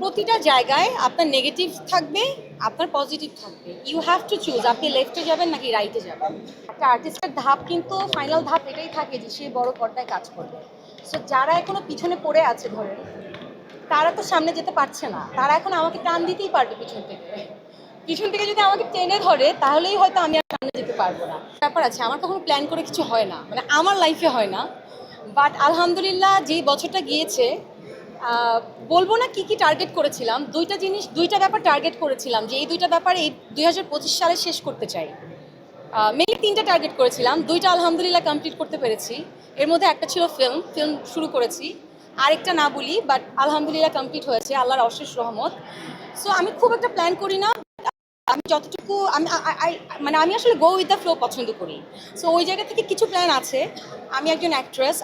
প্রতিটা জায়গায় আপনার নেগেটিভ থাকবে, আপনার পজিটিভ থাকবে। ইউ হ্যাভ টু চুজ আপনি লেফটে যাবেন নাকি রাইটে যাবেন। একটা আর্টিস্টের ধাপ কিন্তু ফাইনাল ধাপ এটাই থাকে যে সে বড় পর্দায় কাজ করবে। সো যারা এখনো পিছনে পড়ে আছে ধরেন, তারা তো সামনে যেতে পারছে না, তারা এখন আমাকে টান দিতেই পারবে পিছন থেকে। পিছন থেকে যদি আমাকে টেনে ধরে তাহলেই হয়তো আমি আর সামনে যেতে পারবো না। ব্যাপার আছে, আমার কখনো প্ল্যান করে কিছু হয় না, মানে আমার লাইফে হয় না। বাট আলহামদুলিল্লাহ যেই বছরটা গিয়েছে, বলবো না কি কি টার্গেট করেছিলাম, দুইটা ব্যাপার টার্গেট করেছিলাম যে এই দুইটা ব্যাপার এই 2025 সালে শেষ করতে চাই। মেইনলি তিনটা টার্গেট করেছিলাম, দুইটা আলহামদুলিল্লাহ কমপ্লিট করতে পেরেছি। এর মধ্যে একটা ছিল ফিল্ম শুরু করেছি, আরেকটা না বলি, বাট আলহামদুলিল্লাহ কমপ্লিট হয়েছে, আল্লাহর অশেষ রহমত। সো আমি খুব একটা প্ল্যান করি না, আমি যতটুকু মানে আমি আসলে গো উইথ দ্য ফ্লো পছন্দ করি। সো ওই জায়গা থেকে কিছু প্ল্যান আছে। আমি একজন অ্যাক্ট্রেস,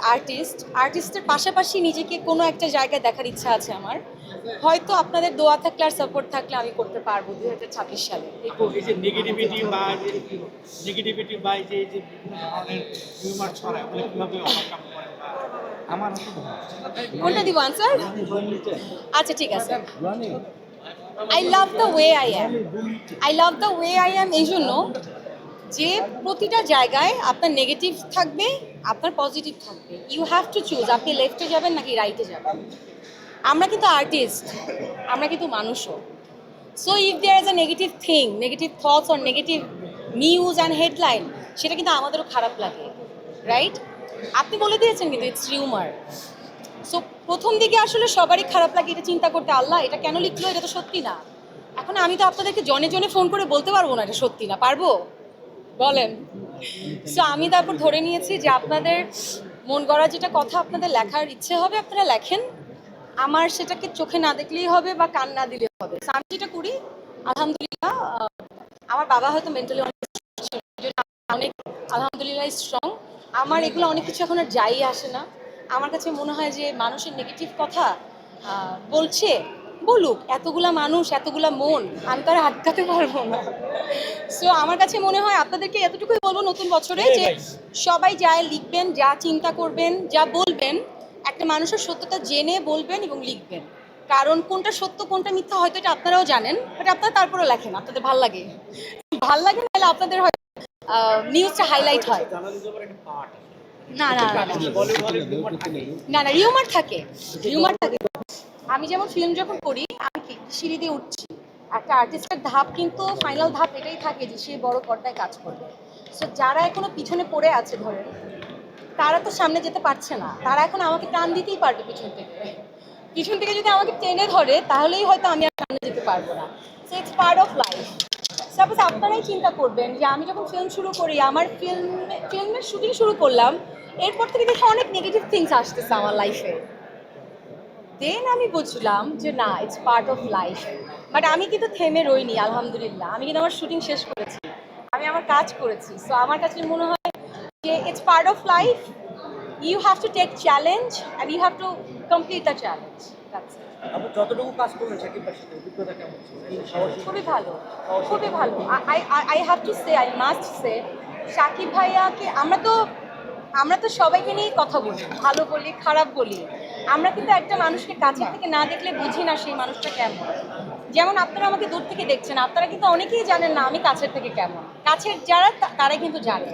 আর্টিস্টের পাশাপাশি নিজেকে কোনো একটা জায়গায় দেখার ইচ্ছা আছে আমার। হয়তো আপনাদের দোয়া থাকলে আর সাপোর্ট থাকলে আমি করতে পারবো 2026 সালে। এই যে নেগেটিভিটি বা এই যে বিভিন্ন ধরনের রিউমার ছড়ায় ওগুলো কিভাবে ওভারকাম করেন বা আমার কোনটা দিব আনসার? আচ্ছা ঠিক আছে। I love the way I am এই জন্য যে প্রতিটা জায়গায় আপনার নেগেটিভ থাকবে, আপনার পজিটিভ থাকবে। ইউ হ্যাভ টু চুজ আপনি লেফটে যাবেন নাকি রাইটে যাবেন। আমরা কিন্তু আর্টিস্ট, আমরা কিন্তু মানুষও। So if there is a negative thing, negative thoughts or negative news and headline, সেটা কিন্তু আমাদেরও খারাপ লাগে, রাইট? আপনি বলে দিয়েছেন কিন্তু ইটস রিউমার। সো প্রথম দিকে আসলে সবারই খারাপ লাগে, এটা চিন্তা করতে আল্লাহ এটা কেন লিখলো, এটা তো সত্যি না। এখন আমি তো আপনাদেরকে জনে জনে ফোন করে বলতে পারবো না এটা সত্যি না, পারবো? বলেন। সো আমি তারপর ধরে নিয়েছি যে আপনাদের মন গড়া যেটা কথা আপনাদের লেখার ইচ্ছে হবে আপনারা লেখেন, আমার সেটাকে চোখে না দেখলেই হবে বা কান না দিলেই হবে। So আমি যেটা করি আলহামদুলিল্লাহ, আমার বাবা হয়তো মেন্টালি অনেক আলহামদুলিল্লাহ স্ট্রং। আমার এগুলো অনেক কিছু এখন আর যাই আসে না। আমার কাছে মনে হয় যে মানুষের নেগেটিভ কথা বলছে, বলুক, এতগুলা মানুষ এতগুলা মন, আমি তারা আটকাতে পারবো না। সো আমার কাছে মনে হয় আপনাদেরকে এতটুকুই বলবো নতুন বছরে যে সবাই যা লিখবেন, যা চিন্তা করবেন, যা বলবেন, একটা মানুষের সত্যতা জেনে বলবেন এবং লিখবেন। কারণ কোনটা সত্য কোনটা মিথ্যা হয়তো এটা আপনারাও জানেন, বাট আপনারা তারপরেও লেখেন, আপনাদের ভাল লাগে নাহলে আপনাদের হয়তো নিউজটা হাইলাইট হয়। না না না না না রিউমার থাকে। আমি যেমন ফিল্ম যখন করি, আমি কি সিঁড়ি দিয়ে উঠছি, একটা আর্টিস্টের ধাপ কিন্তু ফাইনাল ধাপ এটাই থাকে যে সে বড় পর্দায় কাজ করবে। সো যারা এখনো পিছনে পড়ে আছে ধরেন, তারা তো সামনে যেতে পারছে না, তারা এখন আমাকে টান দিতেই পারবে পিছন থেকে যদি আমাকে টেনে ধরে তাহলেই হয়তো আমি আর সামনে যেতে পারবো না। So it's part of life. Suppose আপনারাই চিন্তা করবেন যে আমি যখন ফিল্ম শুরু করি, আমার ফিল্মের শুটিং শুরু করলাম, এরপর থেকে দেখি অনেক নেগেটিভ থিংস আসতেছে আমার লাইফে। দেন আমি বুঝলাম যে না, it's part of life. But আমি কিন্তু থেমে রইনি আলহামদুলিল্লাহ, আমি কিন্তু আমার শুটিং শেষ করেছি, আমি আমার কাজ করেছি। সো আমার কাছে মনে হয় যে it's part of life, you have to take challenge and you have to complete the challenge. আপনি যতটুকু কাজ করবেন সাকিব ভাইয়ের সাথে অভিজ্ঞতা কেমন ছিল? খুবই ভালো, খুবই ভালো। I have to say, I must say, Shakib ভাইয়াকে আমরা তো সবাইকে নিয়েই কথা বলি, ভালো বলি খারাপ বলি। আমরা কিন্তু একটা মানুষকে কাছের থেকে না দেখলে বুঝি না সেই মানুষটা কেমন। যেমন আপনারা আমাকে দূর থেকে দেখছেন, আপনারা কিন্তু অনেকেই জানেন না আমি কাছের থেকে কেমন, কাছের যারা তারাই কিন্তু জানে।